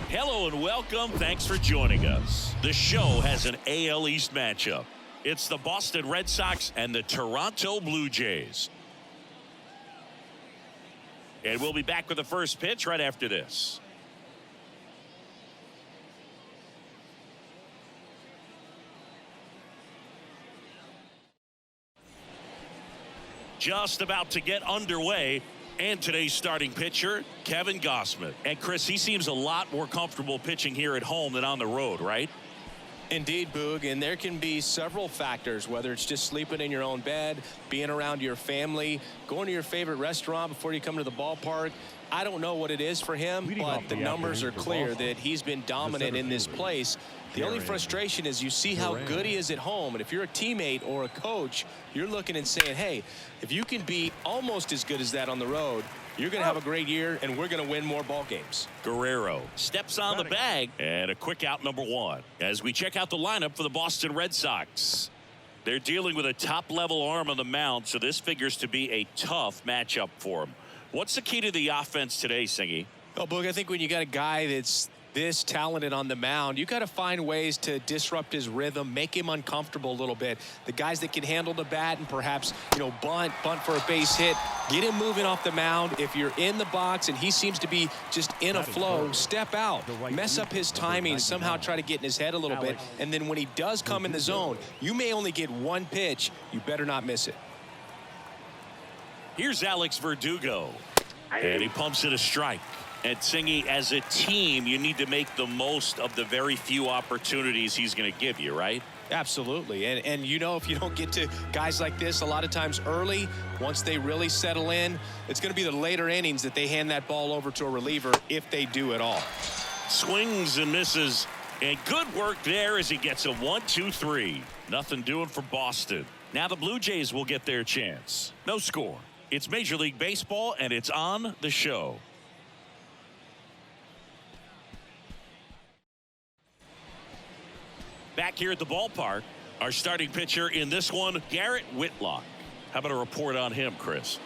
Hello and welcome. Thanks for joining us. The show has an AL East matchup. It's the Boston Red Sox and the Toronto Blue Jays. And we'll be back with the first pitch right after this. Just about to get underway. And today's starting pitcher, Kevin Gausman. And Chris, he seems a lot more comfortable pitching here at home than on the road, right? Indeed, Boog, and there can be several factors, whether it's just sleeping in your own bed, being around your family, going to your favorite restaurant before you come to the ballpark. I don't know what it is for him, but the numbers are clear that he's been dominant in this place. The only frustration is you see how good he is at home, and if you're a teammate or a coach, you're looking and saying, hey, if you can be almost as good as that on the road, you're going to have a great year, and we're going to win more ball games. Guerrero steps on the bag, and a quick out number one. As we check out the lineup for the Boston Red Sox. They're dealing with a top-level arm on the mound, so this figures to be a tough matchup for him. What's the key to the offense today, Singy? Oh, Boog, I think when you got a guy that's this talented on the mound, you got to find ways to disrupt his rhythm, make him uncomfortable a little bit. The guys that can handle the bat and perhaps, bunt for a base hit, get him moving off the mound. If you're in the box and he seems to be just in a flow, step out, mess up his timing, somehow try to get in his head a little bit. And then when he does come in the zone, you may only get one pitch. You better not miss it. Here's Alex Verdugo, and he pumps it a strike. And Singy, as a team, you need to make the most of the very few opportunities he's going to give you, right? Absolutely. And if you don't get to guys like this a lot of times early, once they really settle in, it's going to be the later innings that they hand that ball over to a reliever, if they do at all. Swings and misses, and good work there as he gets a 1-2-3. Nothing doing for Boston. Now the Blue Jays will get their chance. No score. It's Major League Baseball, and it's on the show. Back here at the ballpark, our starting pitcher in this one, Garrett Whitlock. How about a report on him, Chris?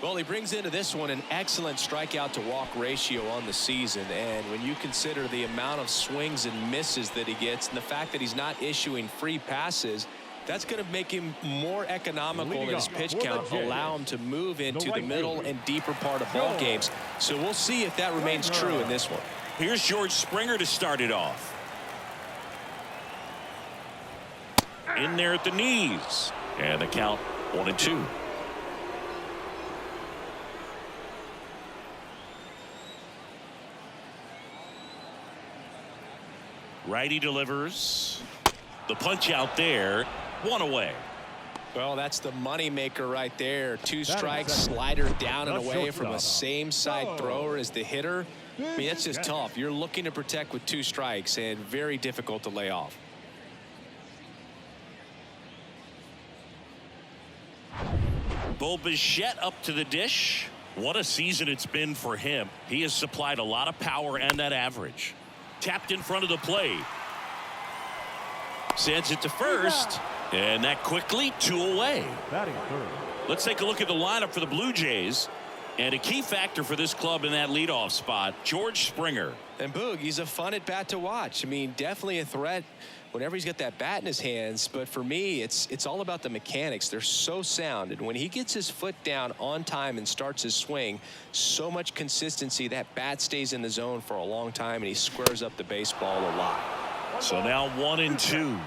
Well, he brings into this one an excellent strikeout to walk ratio on the season. And when you consider the amount of swings and misses that he gets and the fact that he's not issuing free passes, that's going to make him more economical in his pitch count, allow him to move into the middle and deeper part of ball games. So we'll see if that remains true in this one. Here's George Springer to start it off. In there at the knees, and the count 1-2. Righty delivers. The punch out there, one away. Well, that's the money maker right there. Two strikes, slider down and away from a same side thrower as the hitter. I mean, that's just tough. You're looking to protect with two strikes and very difficult to lay off. Bo Bichette up to the dish. What a season it's been for him. He has supplied a lot of power and that average. Tapped in front of the plate. Sends it to first. And that quickly 2 away. Let's take a look at the lineup for the Blue Jays. And a key factor for this club in that leadoff spot, George Springer. And Boog, he's a fun at bat to watch. I mean, definitely a threat whenever he's got that bat in his hands. But for me, it's all about the mechanics. They're so sound. And when he gets his foot down on time and starts his swing, so much consistency, that bat stays in the zone for a long time, and he squares up the baseball a lot. So now 1-2.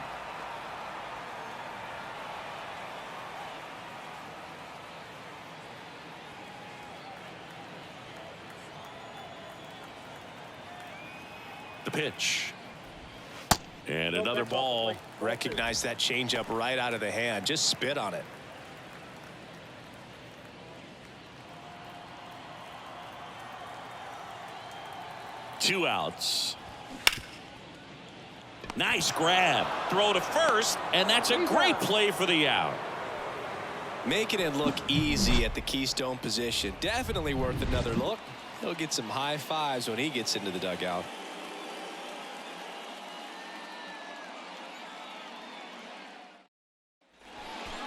The pitch. And another ball. Recognize that changeup right out of the hand. Just spit on it. Two outs. Nice grab. Throw to first, and that's a great play for the out. Making it look easy at the Keystone position. Definitely worth another look. He'll get some high fives when he gets into the dugout.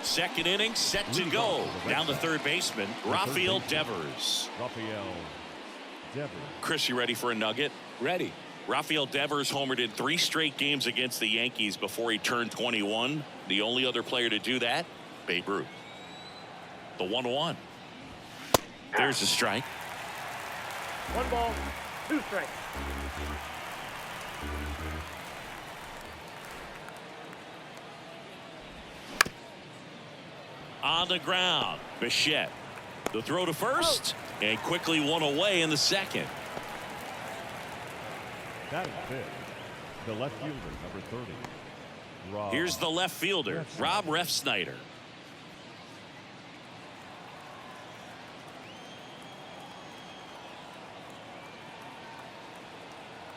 Second inning set to go. Down the third baseman, Rafael Devers. Chris, you ready for a nugget? Ready. Rafael Devers homered in 3 straight games against the Yankees before he turned 21. The only other player to do that, Babe Ruth. The 1-1. There's a strike. 1 ball, 2 strikes. On the ground, Bichette. The throw to first, and quickly one away in the second. That is fifth. The left fielder, number 30. Rob. Here's the left fielder, Rob Refsnyder.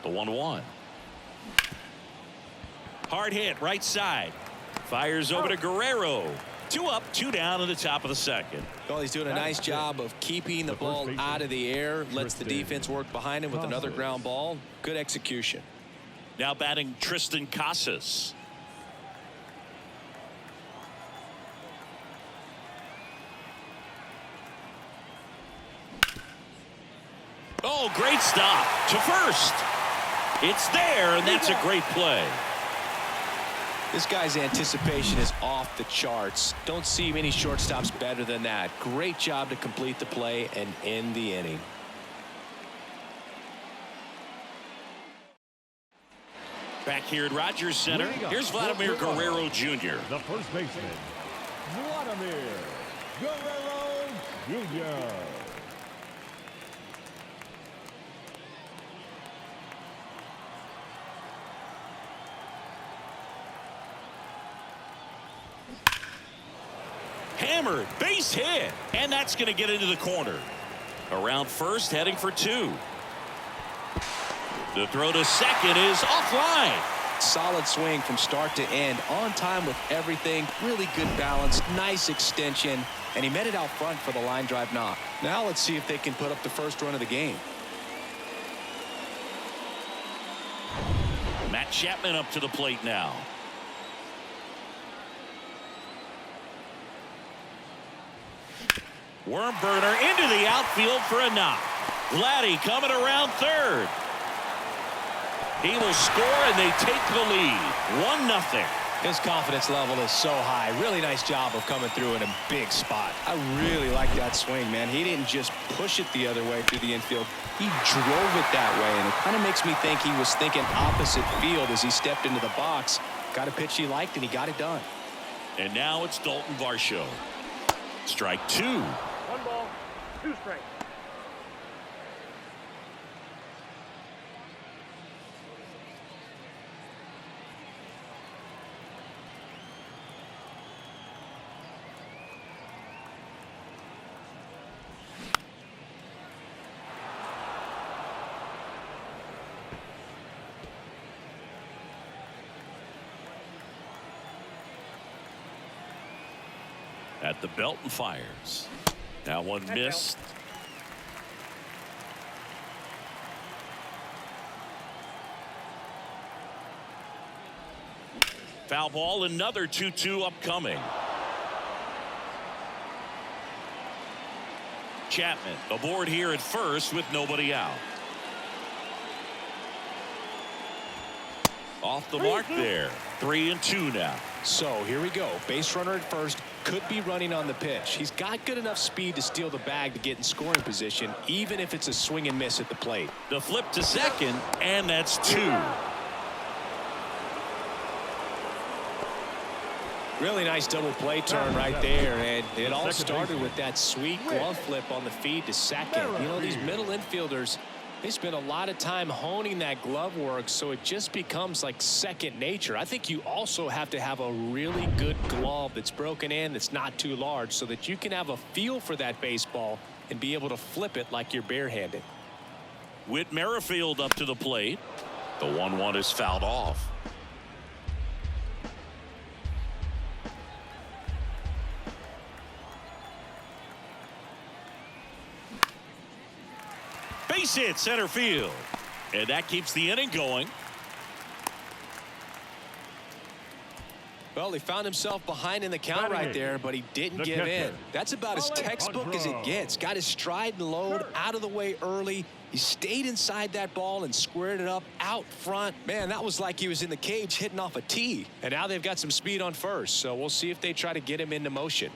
The 1-1. Hard hit, right side. Fires over to Guerrero. 2 up, 2 down in the top of the second. Well, he's doing a nice job of keeping the ball out of the air. Lets the defense work behind him with another ground ball. Good execution. Now batting Tristan Casas. Oh, great stop to first. It's there, and that's a great play. This guy's anticipation is off the charts. Don't see many shortstops better than that. Great job to complete the play and end the inning. Back here at Rogers Center, here's Vladimir Guerrero Jr. The first baseman, Vladimir Guerrero Jr. Hammered, base hit, and that's going to get into the corner. Around first, heading for 2. The throw to second is offline. Solid swing from start to end. On time with everything. Really good balance. Nice extension. And he met it out front for the line drive knock. Now let's see if they can put up the first run of the game. Matt Chapman up to the plate now. Worm burner into the outfield for a knock. Vladdy coming around third. He will score, and they take the lead. 1-0. His confidence level is so high. Really nice job of coming through in a big spot. I really like that swing, man. He didn't just push it the other way through the infield. He drove it that way, and it kind of makes me think he was thinking opposite field as he stepped into the box. Got a pitch he liked, and he got it done. And now it's Dalton Varsho. Strike 2. 1 ball, 2 strikes. At the belt and fires. That one missed. Foul ball, another 2-2 upcoming. Chapman aboard here at first with nobody out. Off the mark there. 3-2 now. So here we go. Base runner at first. Could be running on the pitch. He's got good enough speed to steal the bag to get in scoring position, even if it's a swing and miss at the plate. The flip to second, and that's 2. Really nice double play turn right there, and it all started with that sweet glove flip on the feed to second. You know, these middle infielders, they spend a lot of time honing that glove work, so it just becomes like second nature. I think you also have to have a really good glove that's broken in, that's not too large, so that you can have a feel for that baseball and be able to flip it like you're barehanded. Whit Merrifield up to the plate. The 1-1 is fouled off. Base hit center field, and that keeps the inning going. Well, he found himself behind in the count right there, but he didn't give in. That's about as textbook as it gets. Got his stride and load out of the way early, He stayed inside that ball and squared it up out front. Man, that was like he was in the cage hitting off a tee. And now they've got some speed on first, so we'll see if they try to get him into motion.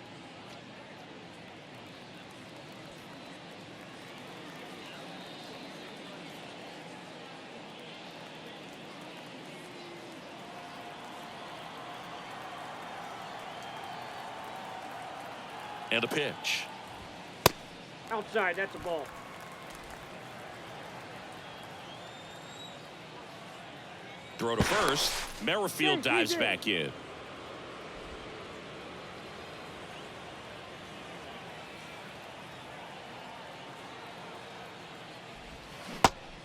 And a pitch. Outside, that's a ball. Throw to first. Merrifield dives back in.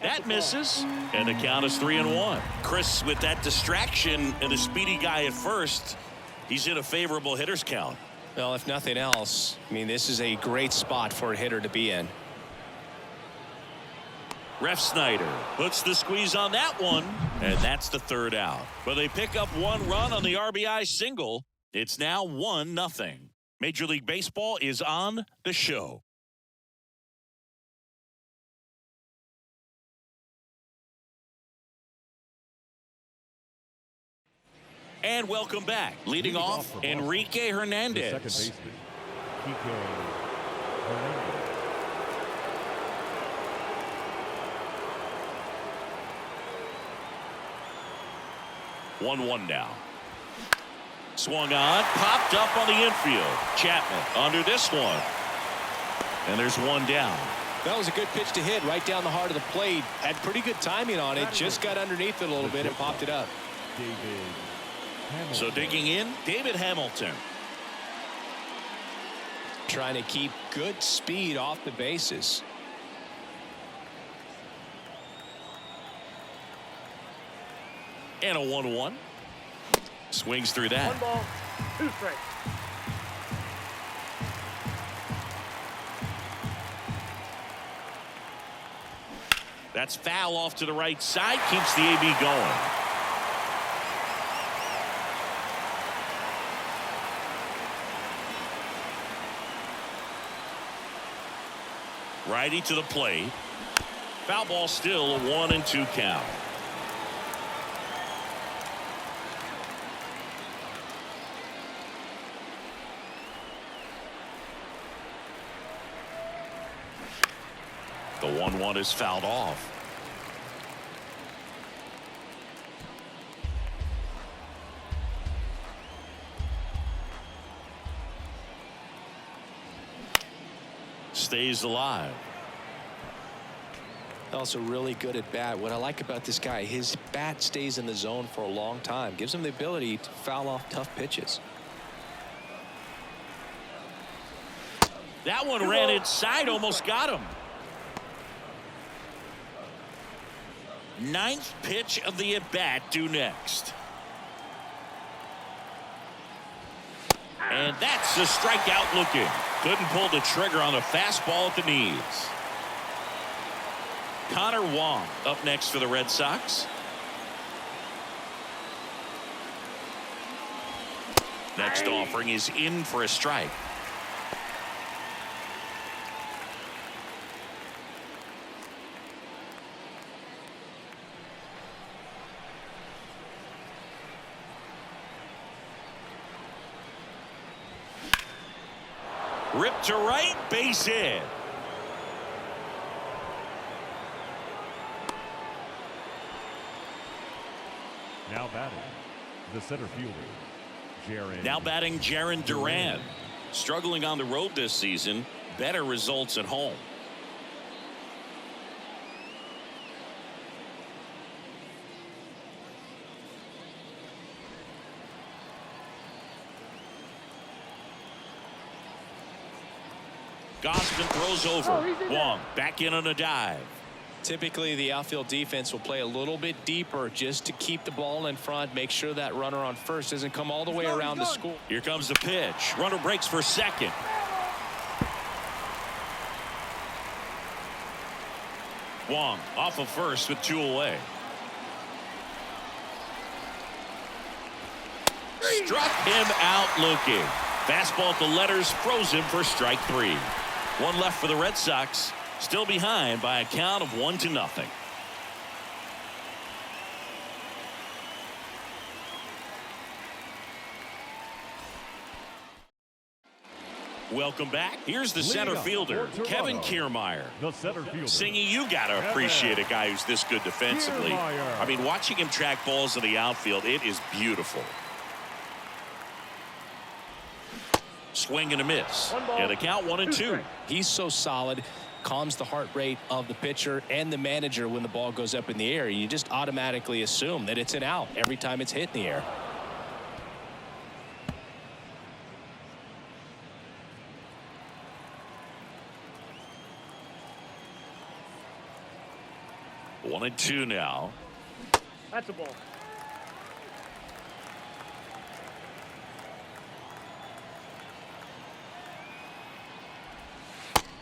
That misses, and the count is 3-1. Chris, with that distraction and a speedy guy at first, he's in a favorable hitter's count. Well, if nothing else, I mean, this is a great spot for a hitter to be in. Ref Snyder puts the squeeze on that one, and that's the third out. But they pick up one run on the RBI single. It's now 1-0. Major League Baseball is on the show. And welcome back. Leading off, Enrique Hernandez. The second baseman, Kike Hernandez. 1-1 now. Swung on, popped up on the infield. Chapman under this one. And there's one down. That was a good pitch to hit right down the heart of the plate. Had pretty good timing on it. Just got underneath it a little bit and popped it up. David Hamilton. So digging in, David Hamilton. Trying to keep good speed off the bases. And a 1-1. Swings through that. 1 ball, 2 strikes. That's foul off to the right side. Keeps the AB going. Righty to the plate. Foul ball, still a 1-2 count. The 1-1 is fouled off. Stays alive. Also really good at bat. What I like about this guy, his bat stays in the zone for a long time. Gives him the ability to foul off tough pitches. That one ran inside, almost got him. Ninth pitch of the at-bat due next. And that's a strikeout looking. Couldn't pull the trigger on the fastball at the knees. Connor Wong up next for the Red Sox. Next offering is in for a strike. Ripped to right, base hit. Now batting, the center fielder, Jaron. Now batting Jaron Duran. Struggling on the road this season. Better results at home. Gausman throws over. Wong back in on a dive. Typically, the outfield defense will play a little bit deeper just to keep the ball in front, make sure that runner on first doesn't come all the way around to score. Here comes the pitch. Runner breaks for second. Wong off of first with 2 away. Struck him out looking. Fastball at the letters froze him for strike 3. 1 left for the Red Sox. Still behind by a count of 1-0. Welcome back. Here's the center fielder, Kevin Kiermaier. The center fielder. Singy, you got to appreciate a guy who's this good defensively. Kiermaier. I mean, watching him track balls in the outfield, it is beautiful. Swing and a miss. Yeah, the count 1-2. He's so solid, calms the heart rate of the pitcher and the manager when the ball goes up in the air. You just automatically assume that it's an out every time it's hit in the air. One and two now. That's a ball.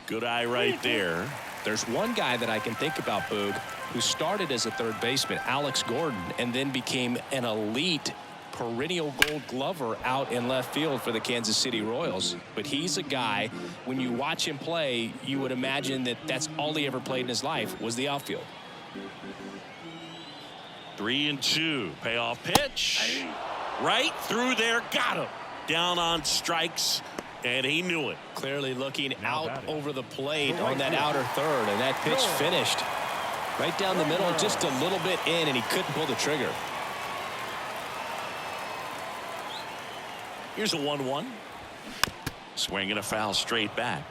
Good eye right there. There's one guy that I can think about, Boog, who started as a third baseman, Alex Gordon, and then became an elite perennial gold glover out in left field for the Kansas City Royals. But he's a guy, when you watch him play, you would imagine that that's all he ever played in his life was the outfield. 3-2. Payoff pitch. Right through there. Got him. Down on strikes. And he knew it. Clearly looking out over the plate on that outer third. And that pitch finished right down the middle, just a little bit in, and he couldn't pull the trigger. Here's a 1-1. Swing and a foul straight back.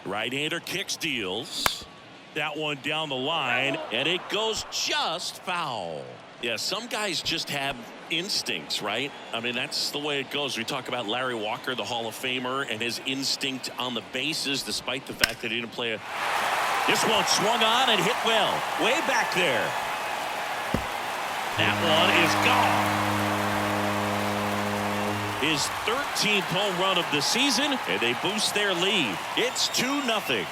Right-hander kicks, deals. That one down the line, and it goes just foul. Yeah, some guys just have instincts, right? I mean, that's the way it goes. We talk about Larry Walker, the Hall of Famer, and his instinct on the bases, despite the fact that he didn't play a... This one swung on and hit well. Way back there. That one is gone. His 13th home run of the season, and they boost their lead. It's 2-0.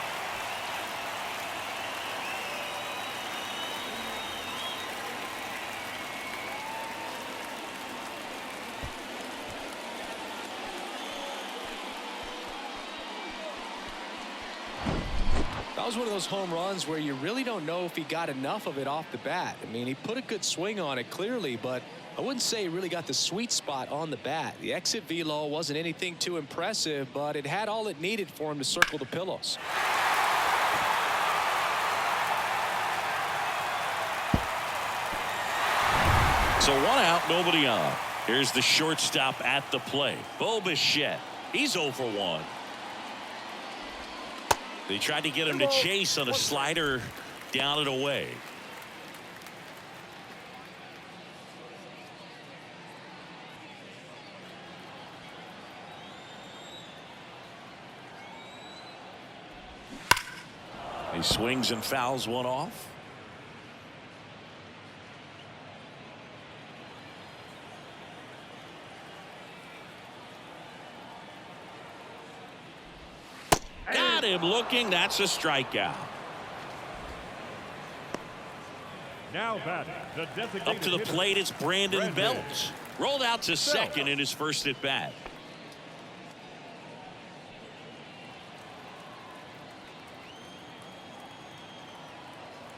That was one of those home runs where you really don't know if he got enough of it off the bat. I mean, he put a good swing on it clearly, but I wouldn't say he really got the sweet spot on the bat. The exit velo wasn't anything too impressive, but it had all it needed for him to circle the pillows. So one out, nobody on. Here's the shortstop at the plate, Bo Bichette. He's 0 for 1. They tried to get him to chase on a slider down and away. He swings and fouls one off. Got him looking. That's a strikeout. Now batting, the designated Up to the hitter, plate, it's Brandon Brandon Belt. Rolled out to second in his first at bat.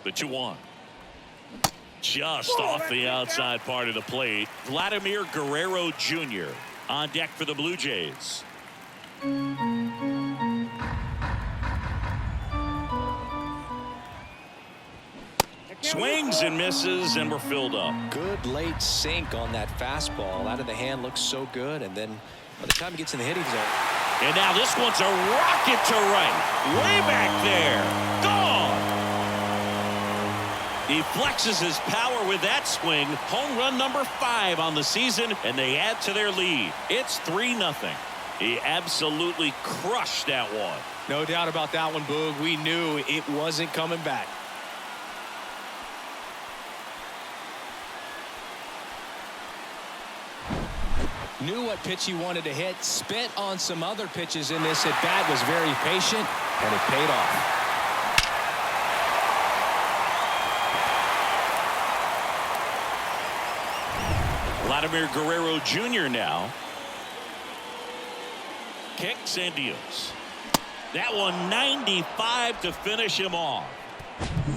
The 2-1. Just off the outside part of the plate. Vladimir Guerrero Jr. on deck for the Blue Jays. Swings and misses, and we're filled up. Good late sink on that fastball. Out of the hand looks so good, and then by the time he gets in the hitting zone. And now this one's a rocket to right. Way back there. Gone. He flexes his power with that swing. Home run number 5 on the season, and they add to their lead. It's 3-0. He absolutely crushed that one. No doubt about that one, Boog. We knew it wasn't coming back. Knew what pitch he wanted to hit, spent on some other pitches in this at bat, was very patient, and it paid off. Vladimir Guerrero Jr. now. Kicks and deals. That one 95 to finish him off.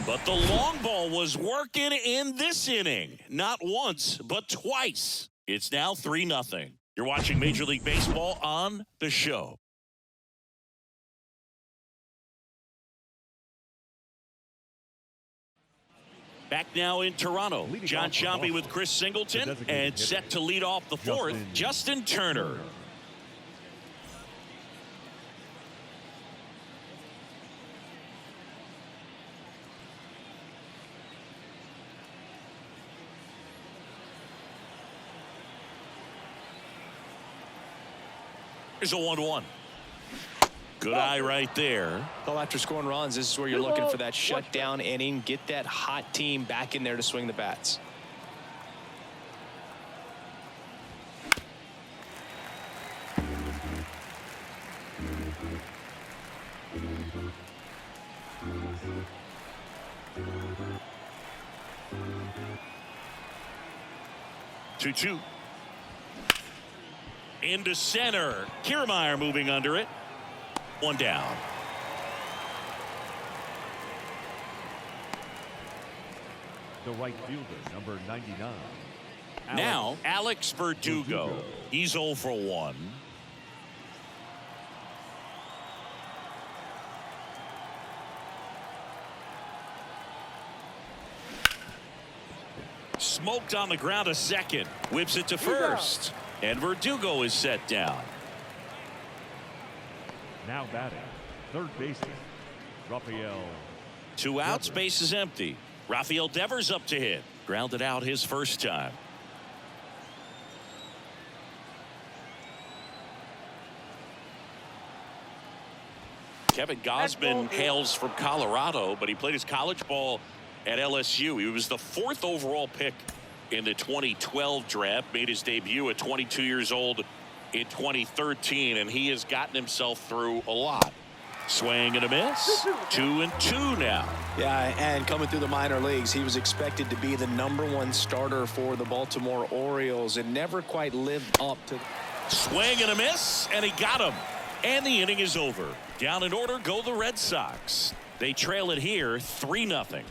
But the long ball was working in this inning. Not once, but twice. It's now 3-0. You're watching Major League Baseball on The Show. Back now in Toronto. John Sciambi with Chris Singleton. And set to lead off the fourth, Justin Turner. Here's a 1-1. Good eye right there. Well, after scoring runs, this is where you're looking for that shutdown inning. Get that hot team back in there to swing the bats. Two. Into center. Kiermaier moving under it. One down. The right fielder, number 99. Now, Alex Verdugo. He's 0 for 1. Smoked on the ground a second. Whips it to first. And Verdugo is set down. Now batting, third baseman, Rafael. 2 outs, base is empty. Rafael Devers up to hit. Grounded out his first time. Kevin Gausman hails from Colorado, but he played his college ball at LSU. He was the 4th overall pick in the 2012 draft, made his debut at 22 years old in 2013, and he has gotten himself through a lot. Swing and a miss. 2-2 now. Yeah, and coming through the minor leagues, he was expected to be the #1 starter for the Baltimore Orioles and never quite lived up to. Swing and a miss, and he got him. And the inning is over. Down in order go the Red Sox. They trail it here 3-0.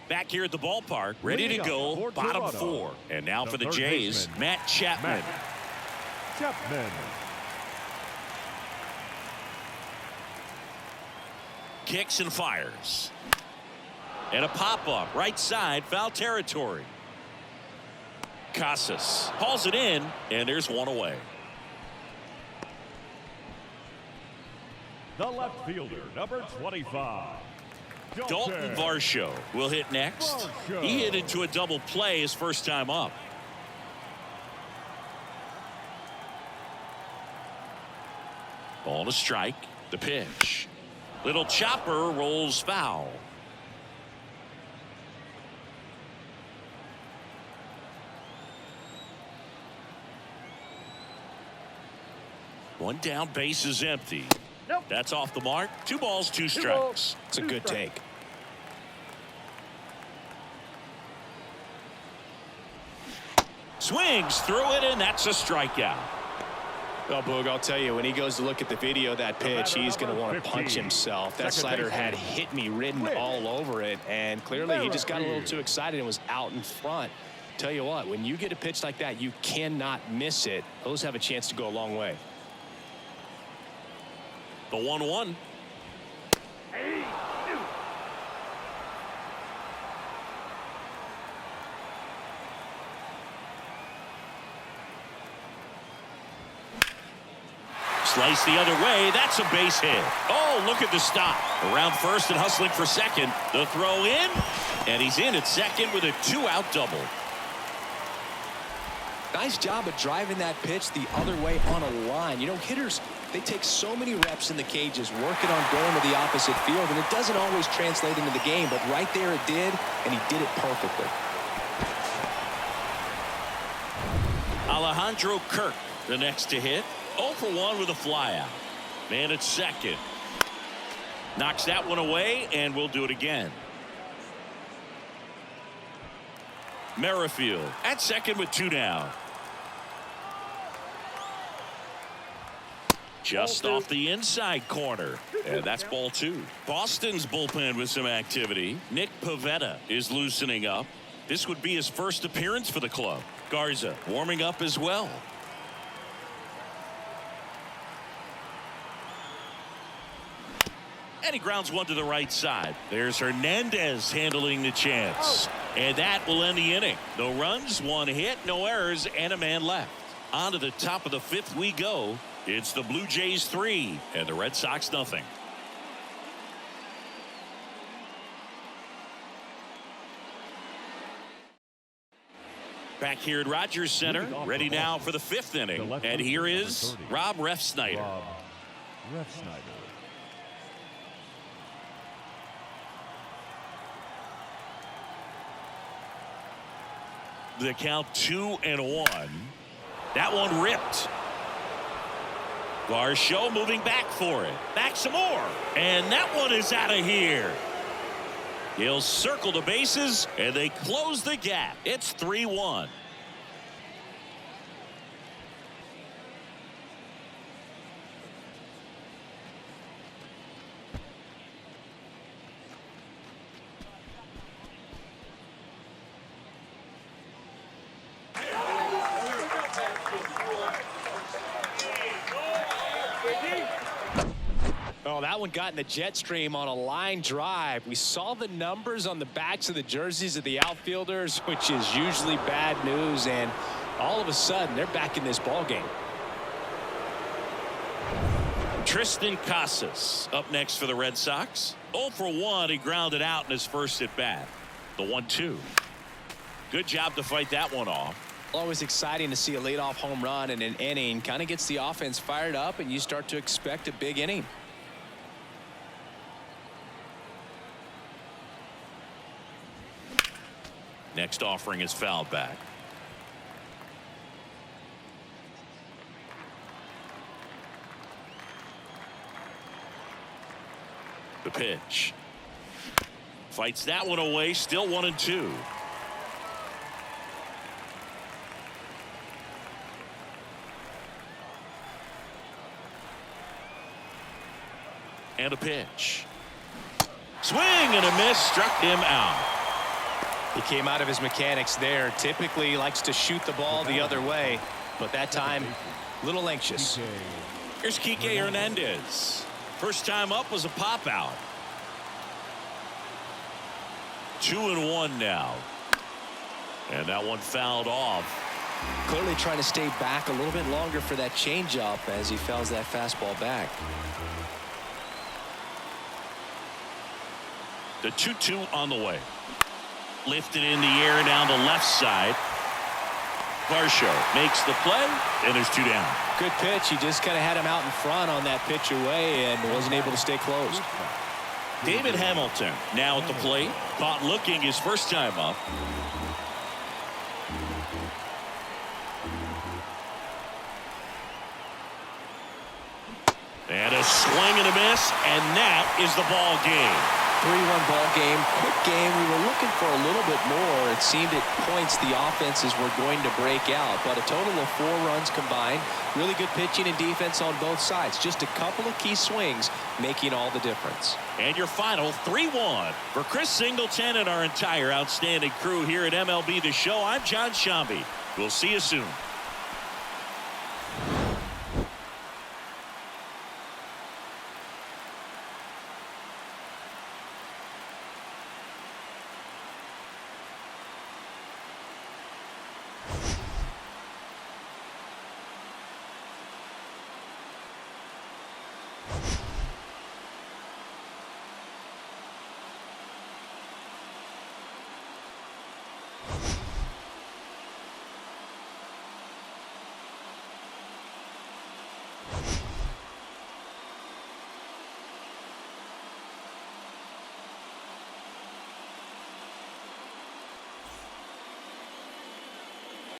Back here at the ballpark, ready to go, bottom 4. And now for the Jays, Matt Chapman. Kicks and fires. And a pop-up, right side, foul territory. Casas hauls it in, and there's one away. The left fielder, number 25. Dalton Varsho will hit next. He hit into a double play his first time up. Ball to strike. The pitch. Little chopper rolls foul. One down, base is empty. Nope. That's off the mark. 2 balls, 2 strikes. It's a good take. Swings through it, and that's a strikeout. Well, Boog, I'll tell you, when he goes to look at the video of that pitch, he's going to want to punch himself. That slider had hit me written all over it, and clearly he just got a little too excited and was out in front. Tell you what, when you get a pitch like that, you cannot miss it. Those have a chance to go a long way. The 1-1. Slice the other way. That's a base hit. Oh, look at the stop. Around first and hustling for second. The throw in. And he's in at second with a 2-out double. Nice job of driving that pitch the other way on a line. You know, hitters, they take so many reps in the cages working on going to the opposite field, and it doesn't always translate into the game, but right there it did, and he did it perfectly. Alejandro Kirk, the next to hit. 0 for 1 with a flyout. Man at second. Knocks that one away, and we'll do it again. Merrifield at second with 2 down. Just off the inside corner. And that's ball 2. Boston's bullpen with some activity. Nick Pivetta is loosening up. This would be his first appearance for the club. Garza warming up as well. And he grounds one to the right side. There's Hernandez handling the chance. And that will end the inning. No runs, 1 hit, no errors, and a man left. On to the top of the 5th we go. It's the Blue Jays 3 and the Red Sox nothing. Back here at Rogers Center, ready now for the 5th inning. And here is Rob Refsnyder. Rob Refsnyder. The count 2-1. That one ripped. Varsho moving back for it. Back some more. And that one is out of here. He'll circle the bases, and they close the gap. It's 3-1. Oh, that one got in the jet stream on a line drive. We saw the numbers on the backs of the jerseys of the outfielders, which is usually bad news, and all of a sudden they're back in this ball game. Tristan Casas up next for the Red Sox. 0 for 1. He grounded out in his first at bat. The 1-2. Good job to fight that one off. Always exciting to see a leadoff home run in an inning. Kind of gets the offense fired up, and you start to expect a big inning. Next offering is fouled back. The pitch. Fights that one away. Still 1-2. And a pitch. Swing and a miss. Struck him out. He came out of his mechanics there. Typically likes to shoot the ball the other way, but that time a little anxious. Here's Kike Hernandez. First time up was a pop out. 2-1 now. And that one fouled off. Clearly trying to stay back a little bit longer for that changeup as he fouls that fastball back. The 2-2 on the way. Lifted in the air down the left side. Varsho makes the play, and there's 2 down. Good pitch. He just kind of had him out in front on that pitch away and wasn't able to stay close. David Hamilton now at the plate. Caught looking his first time up. And a swing and a miss, and that is the ball game. 3-1 ball game. Quick game. We were looking for a little bit more. It seemed at points the offenses were going to break out, but a total of 4 runs combined. Really good pitching and defense on both sides. Just a couple of key swings making all the difference. And your final 3-1 for Chris Singleton and our entire outstanding crew here at MLB The Show. I'm John Shambi. We'll see you soon. You